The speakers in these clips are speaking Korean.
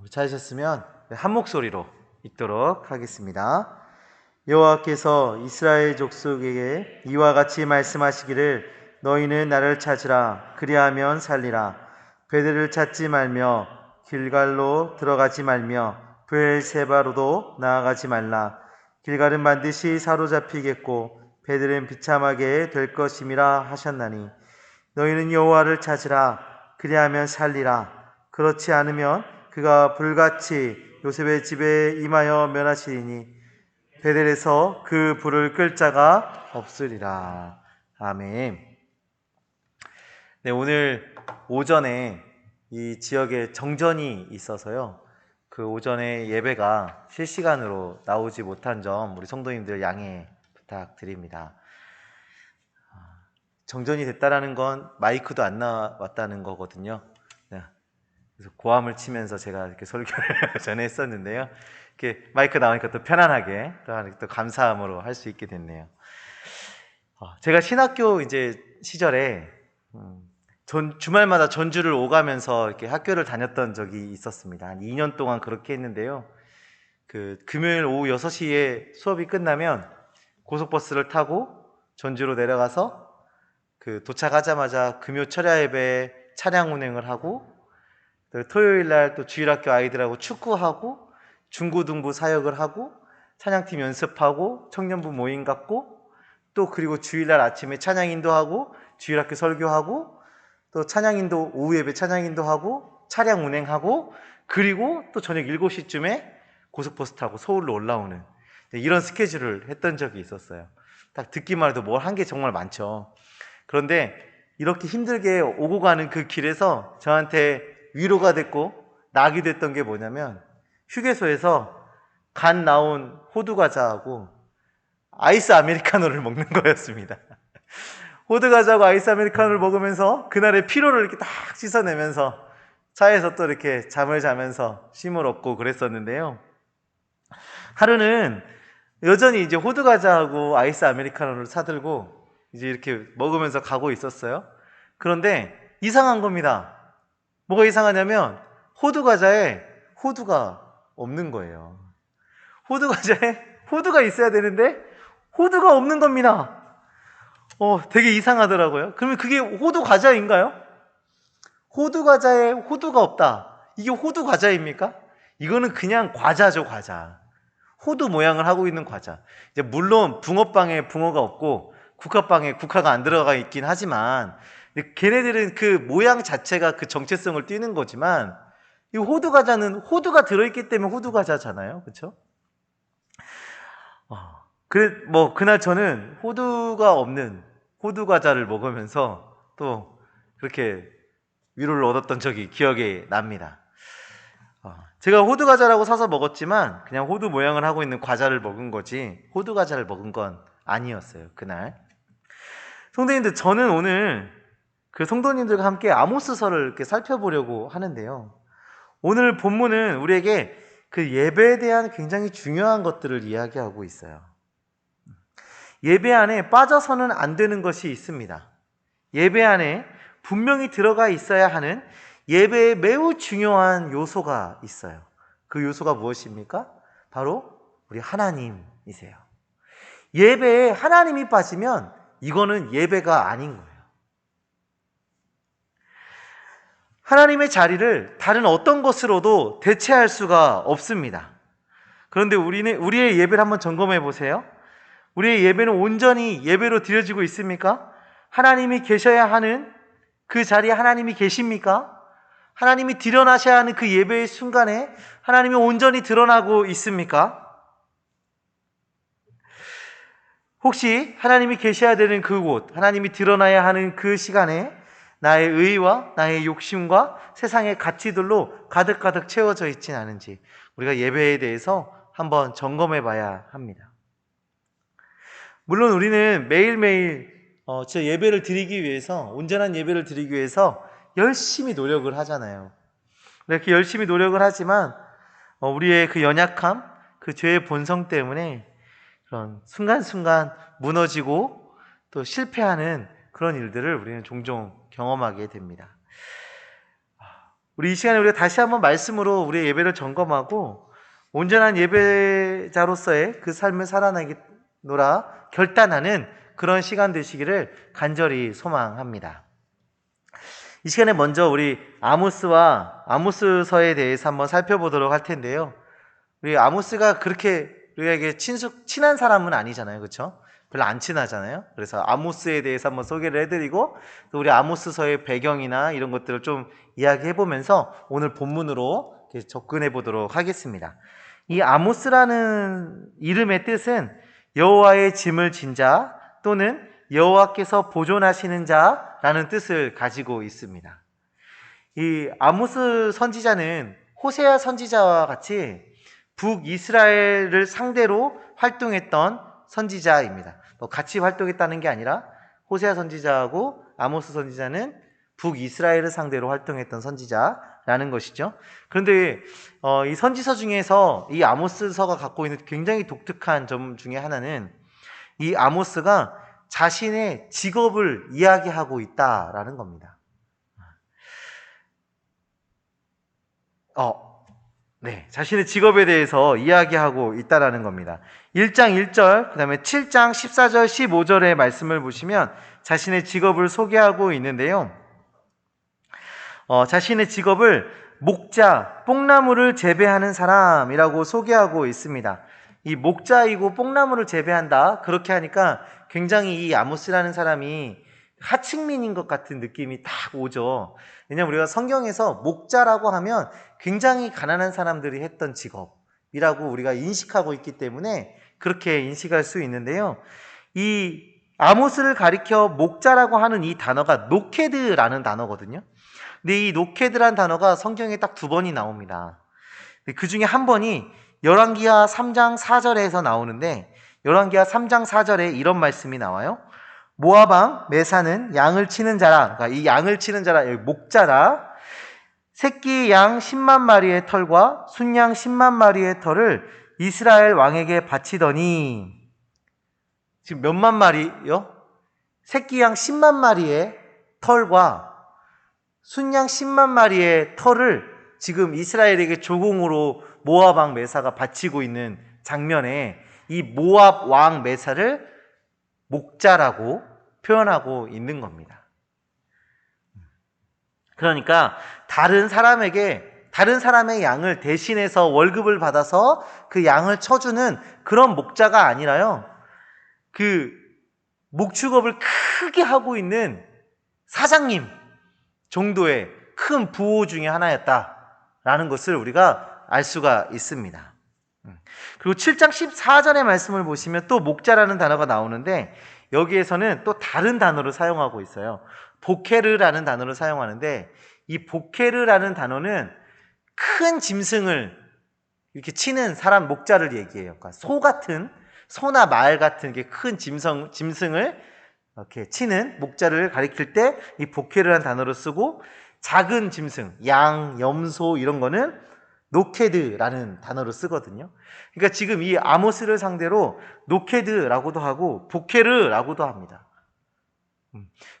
찾으셨으면 한 목소리로 읽도록 하겠습니다. 여호와께서 이스라엘 족속에게 이와 같이 말씀하시기를 너희는 나를 찾으라 그리하면 살리라. 베델을 찾지 말며 길갈로 들어가지 말며 브엘세바로도 나아가지 말라. 길갈은 반드시 사로잡히겠고 베델은 비참하게 될 것임이라 하셨나니 너희는 여호와를 찾으라 그리하면 살리라. 그렇지 않으면 그가 불같이 요셉의 집에 임하여 멸하시리니 베델에서 그 불을 끌 자가 없으리라. 아멘. 네, 오늘 오전에 이 지역에 정전이 있어서요. 그 오전에 예배가 실시간으로 나오지 못한 점 우리 성도님들 양해 부탁드립니다. 정전이 됐다라는 건 마이크도 안 나왔다는 거거든요. 네. 그래서 고함을 치면서 제가 이렇게 설교를 전에 했었는데요. 이렇게 마이크 나오니까 또 편안하게 또 감사함으로 할 수 있게 됐네요. 제가 신학교 이제 시절에 주말마다 전주를 오가면서 이렇게 학교를 다녔던 적이 있었습니다. 한 2년 동안 그렇게 했는데요. 그 금요일 오후 6시에 수업이 끝나면 고속버스를 타고 전주로 내려가서 그 도착하자마자 금요 철야 예배 차량 운행을 하고 토요일 날 또 주일학교 아이들하고 축구하고 중고등부 사역을 하고 찬양팀 연습하고 청년부 모임 갖고 또 그리고 주일날 아침에 찬양 인도하고 주일학교 설교하고 또 찬양 인도 오후 예배 찬양 인도하고 차량 운행하고 그리고 또 저녁 7시쯤에 고속버스 타고 서울로 올라오는 이런 스케줄을 했던 적이 있었어요. 딱 듣기만 해도 뭘 한 게 정말 많죠. 그런데 이렇게 힘들게 오고 가는 그 길에서 저한테 위로가 됐고 낙이 됐던 게 뭐냐면 휴게소에서 간 나온 호두과자하고 아이스 아메리카노를 먹는 거였습니다. 호두과자하고 아이스 아메리카노를 먹으면서 그날의 피로를 이렇게 딱 씻어내면서 차에서 또 이렇게 잠을 자면서 쉼을 얻고 그랬었는데요. 하루는 여전히 이제 호두과자하고 아이스 아메리카노를 사들고 이제 이렇게 먹으면서 가고 있었어요. 그런데 이상한 겁니다. 뭐가 이상하냐면 호두과자에 호두가 없는 거예요. 호두과자에 호두가 있어야 되는데 호두가 없는 겁니다. 되게 이상하더라고요. 그러면 그게 호두과자인가요? 호두과자에 호두가 없다. 이게 호두과자입니까? 이거는 그냥 과자죠, 과자. 호두 모양을 하고 있는 과자. 이제 물론 붕어빵에 붕어가 없고 국화빵에 국화가 안 들어가 있긴 하지만 걔네들은 그 모양 자체가 그 정체성을 띠는 거지만 이 호두과자는 호두가 들어있기 때문에 호두과자잖아요. 그렇죠? 그날 저는 호두가 없는 호두과자를 먹으면서 또 그렇게 위로를 얻었던 적이 기억에 납니다. 제가 호두과자라고 사서 먹었지만 그냥 호두 모양을 하고 있는 과자를 먹은 거지 호두과자를 먹은 건 아니었어요. 그날. 성도님들, 저는 오늘 그 성도님들과 함께 아모스서를 이렇게 살펴보려고 하는데요. 오늘 본문은 우리에게 그 예배에 대한 굉장히 중요한 것들을 이야기하고 있어요. 예배 안에 빠져서는 안 되는 것이 있습니다. 예배 안에 분명히 들어가 있어야 하는 예배에 매우 중요한 요소가 있어요. 그 요소가 무엇입니까? 바로 우리 하나님이세요. 예배에 하나님이 빠지면 이거는 예배가 아닌 거예요. 하나님의 자리를 다른 어떤 것으로도 대체할 수가 없습니다. 그런데 우리의 예배를 한번 점검해 보세요. 우리의 예배는 온전히 예배로 드려지고 있습니까? 하나님이 계셔야 하는 그 자리에 하나님이 계십니까? 하나님이 드러나셔야 하는 그 예배의 순간에 하나님이 온전히 드러나고 있습니까? 혹시 하나님이 계셔야 되는 그곳, 하나님이 드러나야 하는 그 시간에 나의 의와 나의 욕심과 세상의 가치들로 가득가득 채워져 있진 않은지 우리가 예배에 대해서 한번 점검해 봐야 합니다. 물론 우리는 매일매일 예배를 드리기 위해서, 온전한 예배를 드리기 위해서 열심히 노력을 하잖아요. 이렇게 열심히 노력을 하지만 우리의 그 연약함, 그 죄의 본성 때문에 그런 순간순간 무너지고 또 실패하는 그런 일들을 우리는 종종 경험하게 됩니다. 우리 이 시간에 우리가 다시 한번 말씀으로 우리의 예배를 점검하고 온전한 예배자로서의 그 삶을 살아나기노라 결단하는 그런 시간 되시기를 간절히 소망합니다. 이 시간에 먼저 우리 아모스와 아모스서에 대해서 한번 살펴보도록 할 텐데요. 우리 아모스가 그렇게 우리에게 친한 사람은 아니잖아요. 그렇죠? 별로 안 친하잖아요. 그래서 아모스에 대해서 한번 소개를 해드리고 또 우리 아모스서의 배경이나 이런 것들을 좀 이야기해보면서 오늘 본문으로 접근해 보도록 하겠습니다. 이 아모스라는 이름의 뜻은 여호와의 짐을 진 자 또는 여호와께서 보존하시는 자라는 뜻을 가지고 있습니다. 이 아모스 선지자는 호세아 선지자와 같이 북이스라엘을 상대로 활동했던 선지자입니다. 같이 활동했다는 게 아니라 호세아 선지자하고 아모스 선지자는 북이스라엘을 상대로 활동했던 선지자라는 것이죠. 그런데 이 선지서 중에서 이 아모스서가 갖고 있는 굉장히 독특한 점 중에 하나는 이 아모스가 자신의 직업을 이야기하고 있다라는 겁니다. 네, 자신의 직업에 대해서 이야기하고 있다라는 겁니다. 1장 1절, 그 다음에 7장 14절, 15절의 말씀을 보시면 자신의 직업을 소개하고 있는데요. 자신의 직업을 목자, 뽕나무를 재배하는 사람이라고 소개하고 있습니다. 이 목자이고 뽕나무를 재배한다, 그렇게 하니까 굉장히 이 아모스라는 사람이 하층민인 것 같은 느낌이 딱 오죠. 왜냐하면 우리가 성경에서 목자라고 하면 굉장히 가난한 사람들이 했던 직업이라고 우리가 인식하고 있기 때문에 그렇게 인식할 수 있는데요. 이 아모스를 가리켜 목자라고 하는 이 단어가 노케드라는 단어거든요. 근데 이 노케드라는 단어가 성경에 딱 2번이 나옵니다. 그 중에 한 번이 열왕기하 3장 4절에서 나오는데, 열왕기하 3장 4절에 이런 말씀이 나와요. 모압 왕 메사는 양을 치는 자라, 그러니까 이 양을 치는 자라, 여기 목자라, 새끼 양 10만 마리의 털과 순양 10만 마리의 털을 이스라엘 왕에게 바치더니, 지금 몇만 마리요? 새끼 양 10만 마리의 털과 순양 10만 마리의 털을 지금 이스라엘에게 조공으로 모압 왕 메사가 바치고 있는 장면에 이 모압 왕 메사를 목자라고 표현하고 있는 겁니다. 그러니까 다른 사람의 양을 대신해서 월급을 받아서 그 양을 쳐주는 그런 목자가 아니라요, 그 목축업을 크게 하고 있는 사장님 정도의 큰 부호 중에 하나였다라는 것을 우리가 알 수가 있습니다. 그리고 7장 14절의 말씀을 보시면 또 목자라는 단어가 나오는데, 여기에서는 또 다른 단어를 사용하고 있어요. 보케르라는 단어를 사용하는데, 이 보케르라는 단어는 큰 짐승을 이렇게 치는 사람 목자를 얘기해요. 그러니까 소나 말 같은 게 큰 짐승을 이렇게 치는 목자를 가리킬 때 이 보케르라는 단어를 쓰고, 작은 짐승, 양, 염소 이런 거는 노케드라는 단어를 쓰거든요. 그러니까 지금 이 아모스를 상대로 노케드라고도 하고 보케르라고도 합니다.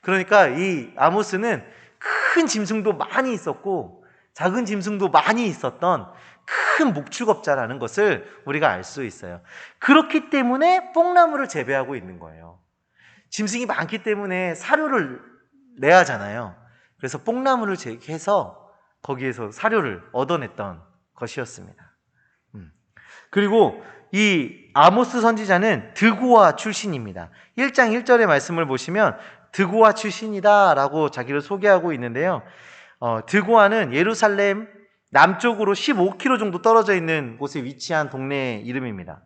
그러니까 이 아모스는 큰 짐승도 많이 있었고 작은 짐승도 많이 있었던 큰 목축업자라는 것을 우리가 알 수 있어요. 그렇기 때문에 뽕나무를 재배하고 있는 거예요. 짐승이 많기 때문에 사료를 내야 하잖아요. 그래서 뽕나무를 해서 거기에서 사료를 얻어냈던 것이었습니다. 그리고 이 아모스 선지자는 드고아 출신입니다. 1장 1절의 말씀을 보시면 드고아 출신이다 라고 자기를 소개하고 있는데요. 드고아는 예루살렘 남쪽으로 15km 정도 떨어져 있는 곳에 위치한 동네 이름입니다.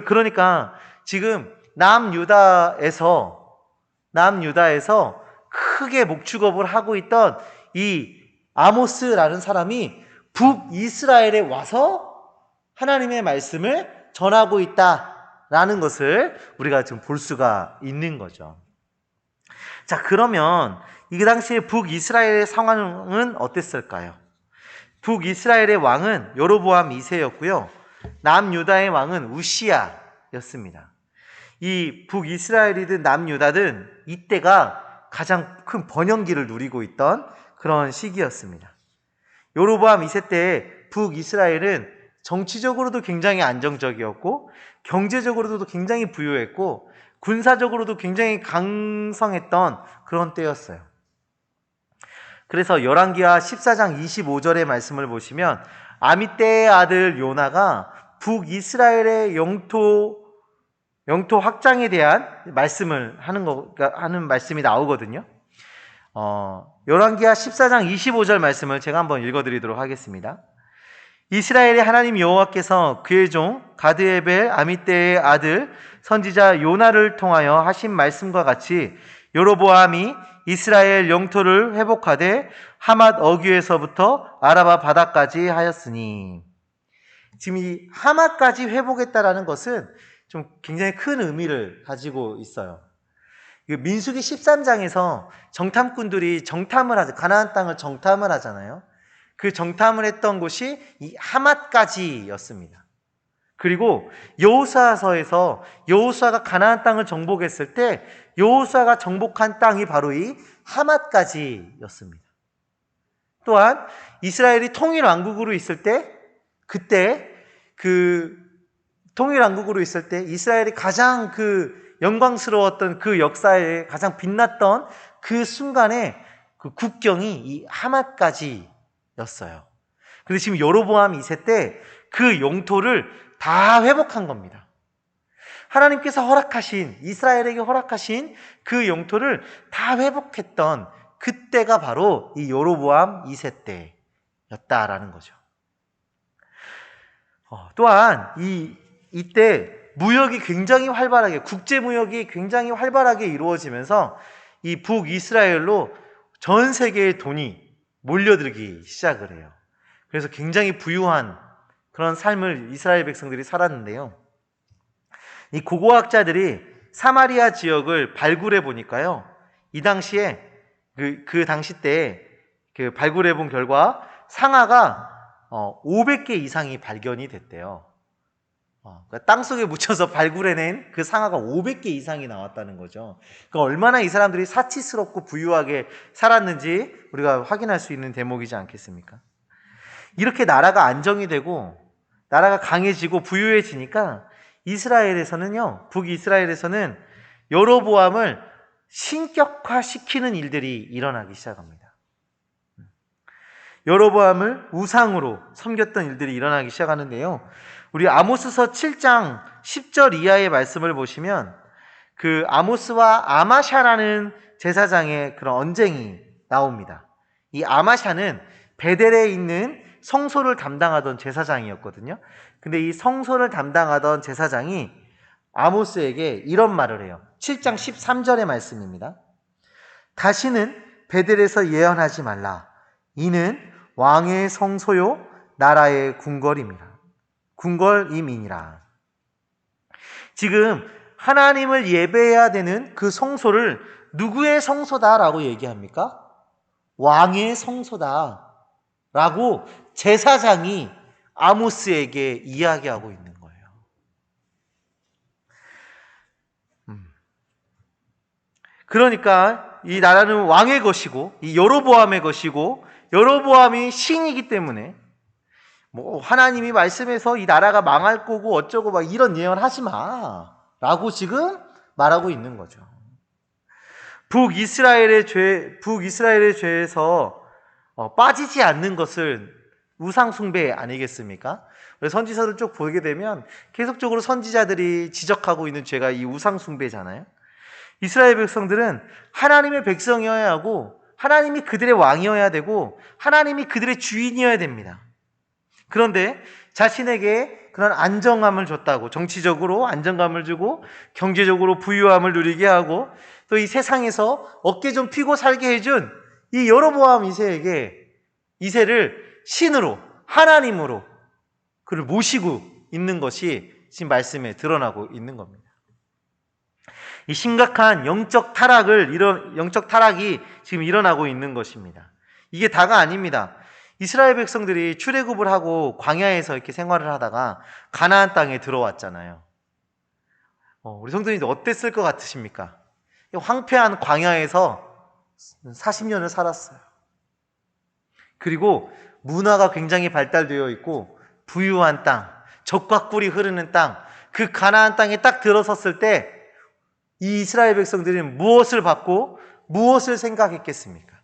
그러니까 지금 남유다에서 크게 목축업을 하고 있던 이 아모스라는 사람이 북이스라엘에 와서 하나님의 말씀을 전하고 있다라는 것을 우리가 지금 볼 수가 있는 거죠. 자, 그러면 이 당시에 북이스라엘의 상황은 어땠을까요? 북이스라엘의 왕은 여로보암 2세였고요. 남유다의 왕은 우시야였습니다. 이 북이스라엘이든 남유다든 이때가 가장 큰 번영기를 누리고 있던 그런 시기였습니다. 여로보암 2세 때 북이스라엘은 정치적으로도 굉장히 안정적이었고 경제적으로도 굉장히 부유했고 군사적으로도 굉장히 강성했던 그런 때였어요. 그래서 열왕기하 14장 25절의 말씀을 보시면 아미떼의 아들 요나가 북이스라엘의 영토 확장에 대한 말씀을 하는 말씀이 나오거든요. 열왕기하 14장 25절 말씀을 제가 한번 읽어드리도록 하겠습니다. 이스라엘의 하나님 여호와께서 그의 종 가드에벨 아미떼의 아들 선지자 요나를 통하여 하신 말씀과 같이 여로보암이 이스라엘 영토를 회복하되 하맛 어귀에서부터 아라바 바다까지 하였으니, 지금 이 하맛까지 회복했다라는 것은 좀 굉장히 큰 의미를 가지고 있어요. 민수기 13장에서 정탐꾼들이 가나안 땅을 정탐을 하잖아요. 그 정탐을 했던 곳이 이 하맛까지였습니다. 그리고 여호수아서에서 여호수아가 가나안 땅을 정복했을 때 여호수아가 정복한 땅이 바로 이 하맛까지였습니다. 또한 이스라엘이 통일왕국으로 있을 때, 그때 통일왕국으로 있을 때 이스라엘이 가장 영광스러웠던 그 역사에 가장 빛났던 그 순간에 그 국경이 이 하맛까지였어요. 근데 지금 여로보암 2세 때 그 영토를 다 회복한 겁니다. 하나님께서 이스라엘에게 허락하신 그 영토를 다 회복했던 그때가 바로 이 여로보암 2세 때였다라는 거죠. 또한 이때 무역이 굉장히 활발하게, 국제 무역이 굉장히 활발하게 이루어지면서 이 북이스라엘로 전 세계의 돈이 몰려들기 시작을 해요. 그래서 굉장히 부유한 그런 삶을 이스라엘 백성들이 살았는데요. 이 고고학자들이 사마리아 지역을 발굴해 보니까요, 이 당시에 그 당시 때 발굴해 본 결과 상아가 500개 이상이 발견이 됐대요. 그러니까 땅속에 묻혀서 발굴해낸 그 상아가 500개 이상이 나왔다는 거죠. 그러니까 얼마나 이 사람들이 사치스럽고 부유하게 살았는지 우리가 확인할 수 있는 대목이지 않겠습니까? 이렇게 나라가 안정이 되고 나라가 강해지고 부유해지니까 북이스라엘에서는 여로보암을 신격화시키는 일들이 일어나기 시작합니다. 여로보암을 우상으로 섬겼던 일들이 일어나기 시작하는데요. 우리 아모스서 7장 10절 이하의 말씀을 보시면 그 아모스와 아마샤라는 제사장의 그런 언쟁이 나옵니다. 이 아마샤는 베델에 있는 성소를 담당하던 제사장이었거든요. 근데 이 성소를 담당하던 제사장이 아모스에게 이런 말을 해요. 7장 13절의 말씀입니다. 다시는 베델에서 예언하지 말라. 이는 왕의 성소요 나라의 궁궐임이니라. 지금 하나님을 예배해야 되는 그 성소를 누구의 성소다라고 얘기합니까? 왕의 성소다라고 제사장이 아모스에게 이야기하고 있는 거예요. 그러니까 이 나라는 왕의 것이고 이 여로보암의 것이고 여로보암이 신이기 때문에 하나님이 말씀해서 이 나라가 망할 거고 어쩌고 막 이런 예언하지 마 라고 지금 말하고 있는 거죠. 북이스라엘의 죄에서 빠지지 않는 것은 우상숭배 아니겠습니까? 선지서를 쭉 보게 되면 계속적으로 선지자들이 지적하고 있는 죄가 이 우상숭배잖아요. 이스라엘 백성들은 하나님의 백성이어야 하고 하나님이 그들의 왕이어야 되고 하나님이 그들의 주인이어야 됩니다. 그런데 자신에게 그런 안정감을 줬다고, 정치적으로 안정감을 주고 경제적으로 부유함을 누리게 하고 또 이 세상에서 어깨 좀 피고 살게 해준 이 여로보암 2세를 신으로, 하나님으로 그를 모시고 있는 것이 지금 말씀에 드러나고 있는 겁니다. 이 심각한 영적 타락이 지금 일어나고 있는 것입니다. 이게 다가 아닙니다. 이스라엘 백성들이 출애굽을 하고 광야에서 이렇게 생활을 하다가 가나안 땅에 들어왔잖아요. 우리 성도님들 어땠을 것 같으십니까? 황폐한 광야에서 40년을 살았어요. 그리고 문화가 굉장히 발달되어 있고 부유한 땅, 젖과 꿀이 흐르는 땅, 그 가나안 땅에 딱 들어섰을 때 이 이스라엘 백성들은 무엇을 받고 무엇을 생각했겠습니까?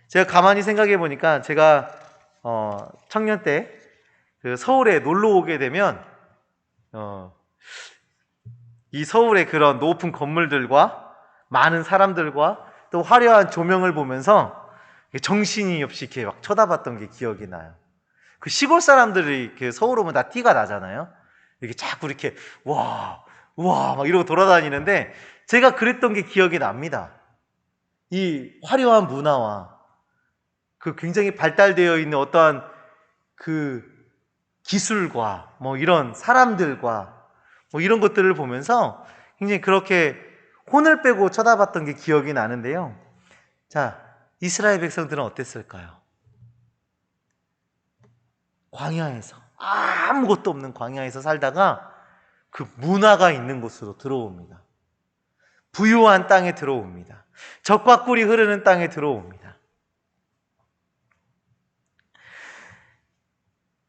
제가 가만히 생각해 보니까 제가 청년 때 그 서울에 놀러 오게 되면 이 서울의 그런 높은 건물들과 많은 사람들과 또 화려한 조명을 보면서 정신이 없이 이렇게 막 쳐다봤던 게 기억이 나요. 그 시골 사람들이 이렇게 서울 오면 다 티가 나잖아요. 이렇게 자꾸 이렇게 와 막 이러고 돌아다니는데 제가 그랬던 게 기억이 납니다. 이 화려한 문화와 그 굉장히 발달되어 있는 어떠한 그 기술과 뭐 이런 사람들과 뭐 이런 것들을 보면서 굉장히 그렇게 혼을 빼고 쳐다봤던 게 기억이 나는데요. 자, 이스라엘 백성들은 어땠을까요? 광야에서, 아무것도 없는 광야에서 살다가 그 문화가 있는 곳으로 들어옵니다. 부유한 땅에 들어옵니다. 젖과 꿀이 흐르는 땅에 들어옵니다.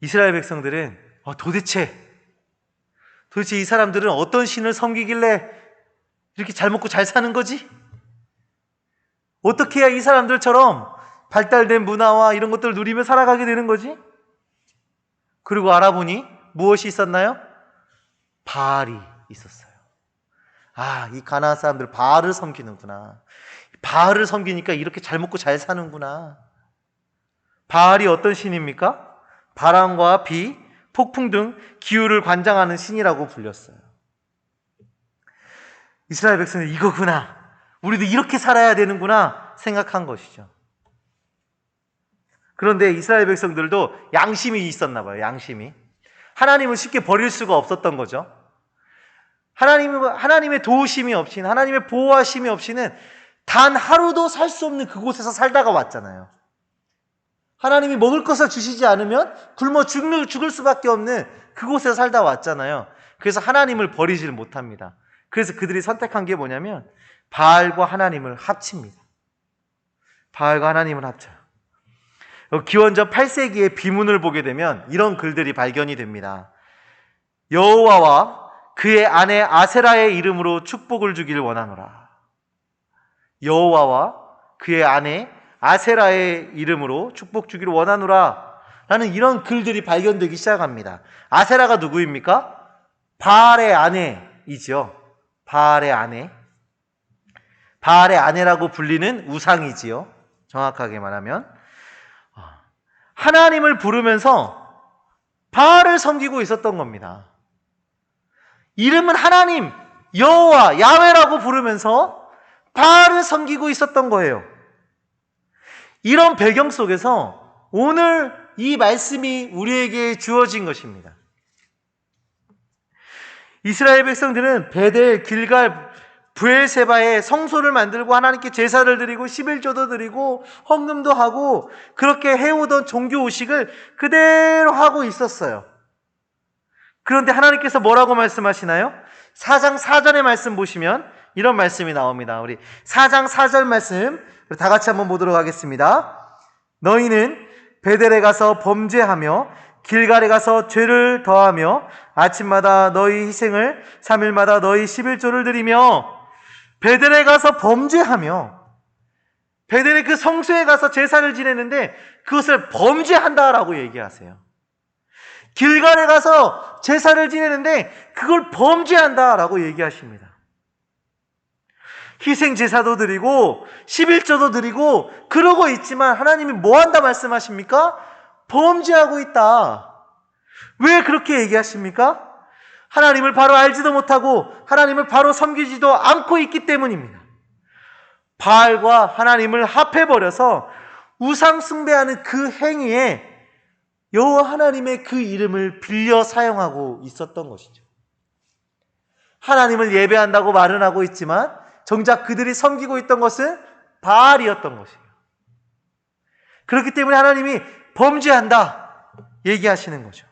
이스라엘 백성들은 도대체 이 사람들은 어떤 신을 섬기길래 이렇게 잘 먹고 잘 사는 거지? 어떻게 해야 이 사람들처럼 발달된 문화와 이런 것들을 누리며 살아가게 되는 거지? 그리고 알아보니 무엇이 있었나요? 바알이 있었어요. 이 가나안 사람들 바알을 섬기는구나. 바알을 섬기니까 이렇게 잘 먹고 잘 사는구나. 바알이 어떤 신입니까? 바람과 비, 폭풍 등 기후를 관장하는 신이라고 불렸어요. 이스라엘 백성은 이거구나. 우리도 이렇게 살아야 되는구나 생각한 것이죠. 그런데 이스라엘 백성들도 양심이 있었나 봐요. 양심이. 하나님을 쉽게 버릴 수가 없었던 거죠. 하나님의 도우심이 없이는, 하나님의 보호하심이 없이는 단 하루도 살 수 없는 그곳에서 살다가 왔잖아요. 하나님이 먹을 것을 주시지 않으면 굶어 죽을 수밖에 없는 그곳에서 살다 왔잖아요. 그래서 하나님을 버리질 못합니다. 그래서 그들이 선택한 게 뭐냐면 바알과 하나님을 합칩니다. 바알과 하나님을 합쳐요. 기원전 8세기의 비문을 보게 되면 이런 글들이 발견이 됩니다. 여호와와 그의 아내 아세라의 이름으로 축복을 주기를 원하노라. 여호와와 그의 아내 아세라의 이름으로 축복 주기를 원하노라 라는 이런 글들이 발견되기 시작합니다. 아세라가 누구입니까? 바알의 아내이지요. 바알의 아내. 바알의 아내라고 불리는 우상이지요. 정확하게 말하면 하나님을 부르면서 바알을 섬기고 있었던 겁니다. 이름은 하나님, 여호와, 야훼라고 부르면서 바알을 섬기고 있었던 거예요. 이런 배경 속에서 오늘 이 말씀이 우리에게 주어진 것입니다. 이스라엘 백성들은 베델, 길갈, 브엘세바에 성소를 만들고 하나님께 제사를 드리고 11조도 드리고 헌금도 하고 그렇게 해오던 종교 의식을 그대로 하고 있었어요. 그런데 하나님께서 뭐라고 말씀하시나요? 4장 4절의 말씀 보시면 이런 말씀이 나옵니다. 우리 4장 4절 말씀 다 같이 한번 보도록 하겠습니다. 너희는 베델에 가서 범죄하며 길갈에 가서 죄를 더하며 아침마다 너희 희생을 3일마다 너희 11조를 드리며 베델에 가서 범죄하며 베델의 그 성소에 가서 제사를 지내는데 그것을 범죄한다라고 얘기하세요. 길갈에 가서 제사를 지내는데 그걸 범죄한다라고 얘기하십니다. 희생 제사도 드리고 11조도 드리고 그러고 있지만 하나님이 뭐 한다 말씀하십니까? 범죄하고 있다. 왜 그렇게 얘기하십니까? 하나님을 바로 알지도 못하고 하나님을 바로 섬기지도 않고 있기 때문입니다. 바알과 하나님을 합해버려서 우상 숭배하는 그 행위에 여호와 하나님의 그 이름을 빌려 사용하고 있었던 것이죠. 하나님을 예배한다고 말은 하고 있지만 정작 그들이 섬기고 있던 것은 바알이었던 것이에요. 그렇기 때문에 하나님이 범죄한다 얘기하시는 거죠.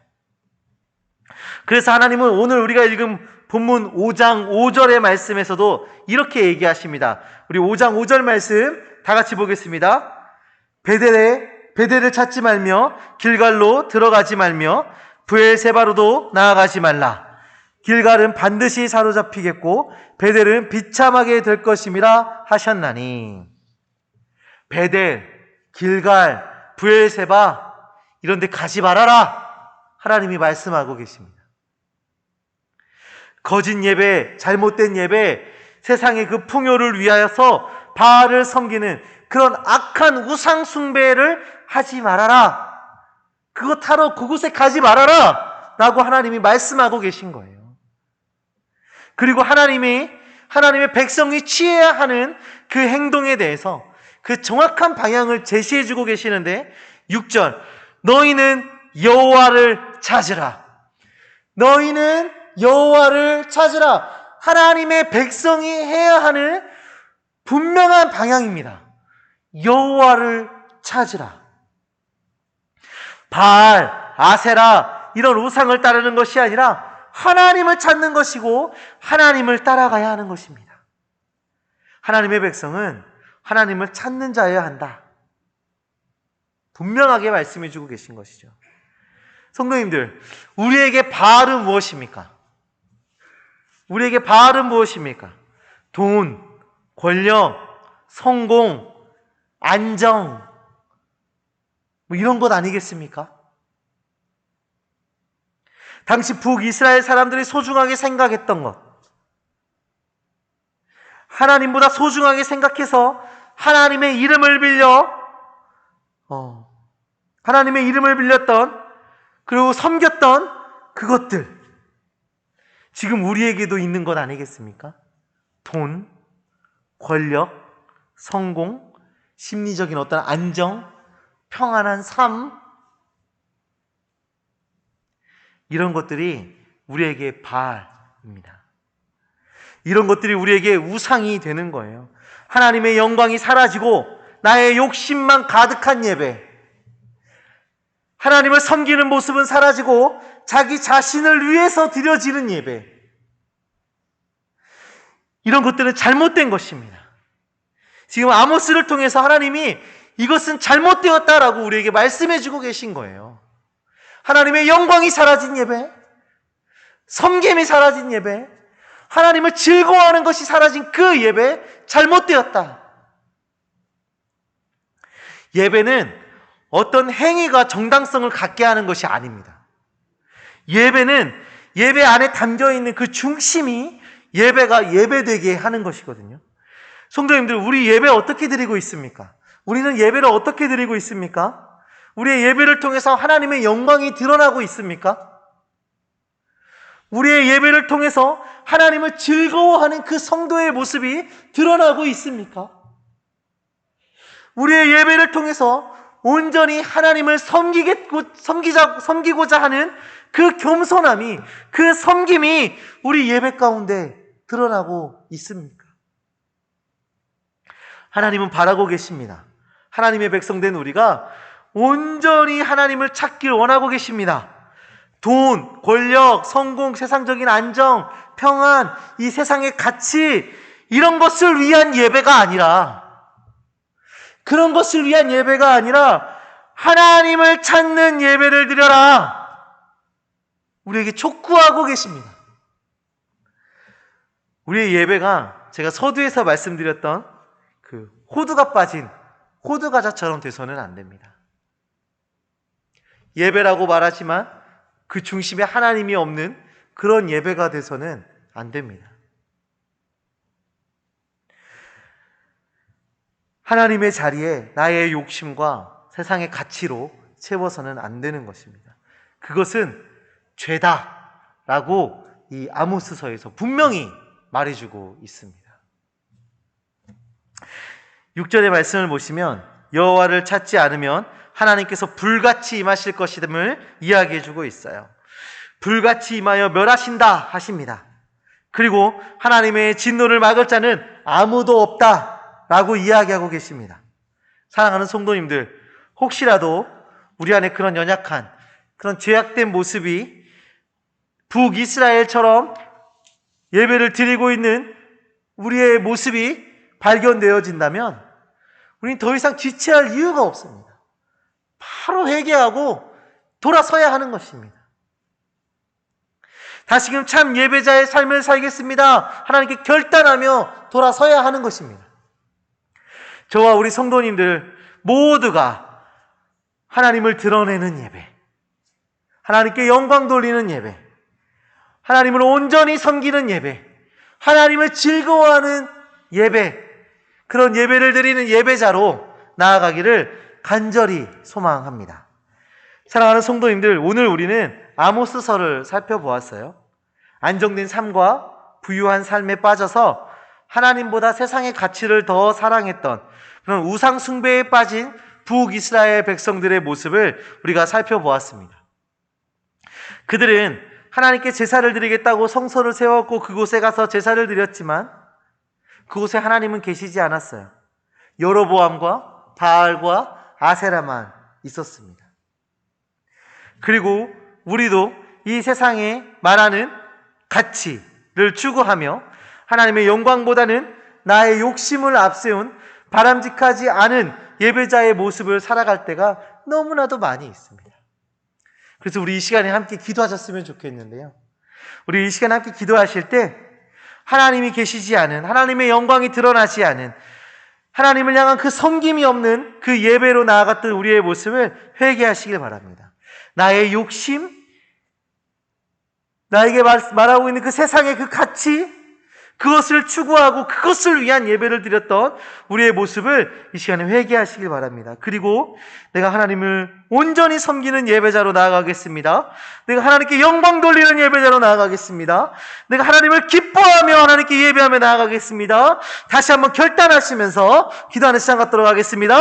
그래서 하나님은 오늘 우리가 읽은 본문 5장 5절의 말씀에서도 이렇게 얘기하십니다. 우리 5장 5절 말씀 다 같이 보겠습니다. 베델에 베델을 찾지 말며 길갈로 들어가지 말며 브엘세바로도 나아가지 말라. 길갈은 반드시 사로잡히겠고 베델은 비참하게 될 것임이라 하셨나니. 베델, 길갈, 브엘세바 이런 데 가지 말아라. 하나님이 말씀하고 계십니다. 거짓 예배, 잘못된 예배, 세상의 그 풍요를 위하여서 바알을 섬기는 그런 악한 우상 숭배를 하지 말아라. 그것 하러 그곳에 가지 말아라 라고 하나님이 말씀하고 계신 거예요. 그리고 하나님의 백성이 취해야 하는 그 행동에 대해서 그 정확한 방향을 제시해 주고 계시는데 6절, 너희는 여호와를 찾으라. 너희는 여호와를 찾으라. 하나님의 백성이 해야 하는 분명한 방향입니다. 여호와를 찾으라. 바알, 아세라 이런 우상을 따르는 것이 아니라 하나님을 찾는 것이고 하나님을 따라가야 하는 것입니다. 하나님의 백성은 하나님을 찾는 자여야 한다. 분명하게 말씀해 주고 계신 것이죠. 성도님들, 우리에게 바알은 무엇입니까? 우리에게 바알은 무엇입니까? 돈, 권력, 성공, 안정, 뭐 이런 것 아니겠습니까? 당시 북이스라엘 사람들이 소중하게 생각했던 것, 하나님보다 소중하게 생각해서 하나님의 이름을 빌렸던, 그리고 섬겼던 그것들, 지금 우리에게도 있는 것 아니겠습니까? 돈, 권력, 성공, 심리적인 어떤 안정, 평안한 삶, 이런 것들이 우리에게 바알입니다. 이런 것들이 우리에게 우상이 되는 거예요. 하나님의 영광이 사라지고 나의 욕심만 가득한 예배, 하나님을 섬기는 모습은 사라지고 자기 자신을 위해서 드려지는 예배, 이런 것들은 잘못된 것입니다. 지금 아모스를 통해서 하나님이 이것은 잘못되었다라고 우리에게 말씀해 주고 계신 거예요. 하나님의 영광이 사라진 예배, 섬김이 사라진 예배, 하나님을 즐거워하는 것이 사라진 그 예배, 잘못되었다. 예배는 어떤 행위가 정당성을 갖게 하는 것이 아닙니다. 예배는 예배 안에 담겨있는 그 중심이 예배가 예배되게 하는 것이거든요. 성도님들, 우리 예배 어떻게 드리고 있습니까? 우리는 예배를 어떻게 드리고 있습니까? 우리의 예배를 통해서 하나님의 영광이 드러나고 있습니까? 우리의 예배를 통해서 하나님을 즐거워하는 그 성도의 모습이 드러나고 있습니까? 우리의 예배를 통해서 온전히 하나님을 섬기고자 하는 그 겸손함이, 그 섬김이 우리 예배 가운데 드러나고 있습니까? 하나님은 바라고 계십니다. 하나님의 백성된 우리가 온전히 하나님을 찾길 원하고 계십니다. 돈, 권력, 성공, 세상적인 안정, 평안, 이 세상의 가치, 이런 것을 위한 예배가 아니라, 그런 것을 위한 예배가 아니라 하나님을 찾는 예배를 드려라, 우리에게 촉구하고 계십니다. 우리의 예배가 제가 서두에서 말씀드렸던 그 호두가 빠진 호두과자처럼 돼서는 안 됩니다. 예배라고 말하지만 그 중심에 하나님이 없는 그런 예배가 돼서는 안 됩니다. 하나님의 자리에 나의 욕심과 세상의 가치로 채워서는 안 되는 것입니다. 그것은 죄다라고 이 아모스서에서 분명히 말해주고 있습니다. 6절의 말씀을 보시면 여호와를 찾지 않으면 하나님께서 불같이 임하실 것임을 이야기해주고 있어요. 불같이 임하여 멸하신다 하십니다. 그리고 하나님의 진노를 막을 자는 아무도 없다라고 이야기하고 계십니다. 사랑하는 성도님들, 혹시라도 우리 안에 그런 연약한, 그런 죄악된 모습이 북이스라엘처럼 예배를 드리고 있는 우리의 모습이 발견되어진다면 우리는 더 이상 지체할 이유가 없습니다. 바로 회개하고 돌아서야 하는 것입니다. 다시금 참 예배자의 삶을 살겠습니다. 하나님께 결단하며 돌아서야 하는 것입니다. 저와 우리 성도님들 모두가 하나님을 드러내는 예배, 하나님께 영광 돌리는 예배, 하나님을 온전히 섬기는 예배, 하나님을 즐거워하는 예배, 그런 예배를 드리는 예배자로 나아가기를 간절히 소망합니다. 사랑하는 성도님들, 오늘 우리는 아모스서를 살펴보았어요. 안정된 삶과 부유한 삶에 빠져서 하나님보다 세상의 가치를 더 사랑했던 그런 우상 숭배에 빠진 북이스라엘 백성들의 모습을 우리가 살펴보았습니다. 그들은 하나님께 제사를 드리겠다고 성소를 세웠고 그곳에 가서 제사를 드렸지만 그곳에 하나님은 계시지 않았어요. 여로보암과 바알과 아세라만 있었습니다. 그리고 우리도 이 세상에 말하는 가치를 추구하며 하나님의 영광보다는 나의 욕심을 앞세운 바람직하지 않은 예배자의 모습을 살아갈 때가 너무나도 많이 있습니다. 그래서 우리 이 시간에 함께 기도하셨으면 좋겠는데요. 우리 이 시간에 함께 기도하실 때 하나님이 계시지 않은, 하나님의 영광이 드러나지 않은, 하나님을 향한 그 섬김이 없는 그 예배로 나아갔던 우리의 모습을 회개하시길 바랍니다. 나의 욕심, 나에게 말하고 있는 그 세상의 그 가치, 그것을 추구하고 그것을 위한 예배를 드렸던 우리의 모습을 이 시간에 회개하시길 바랍니다. 그리고 내가 하나님을 온전히 섬기는 예배자로 나아가겠습니다. 내가 하나님께 영광 돌리는 예배자로 나아가겠습니다. 내가 하나님을 기뻐하며 하나님께 예배하며 나아가겠습니다. 다시 한번 결단하시면서 기도하는 시간 갖도록 하겠습니다.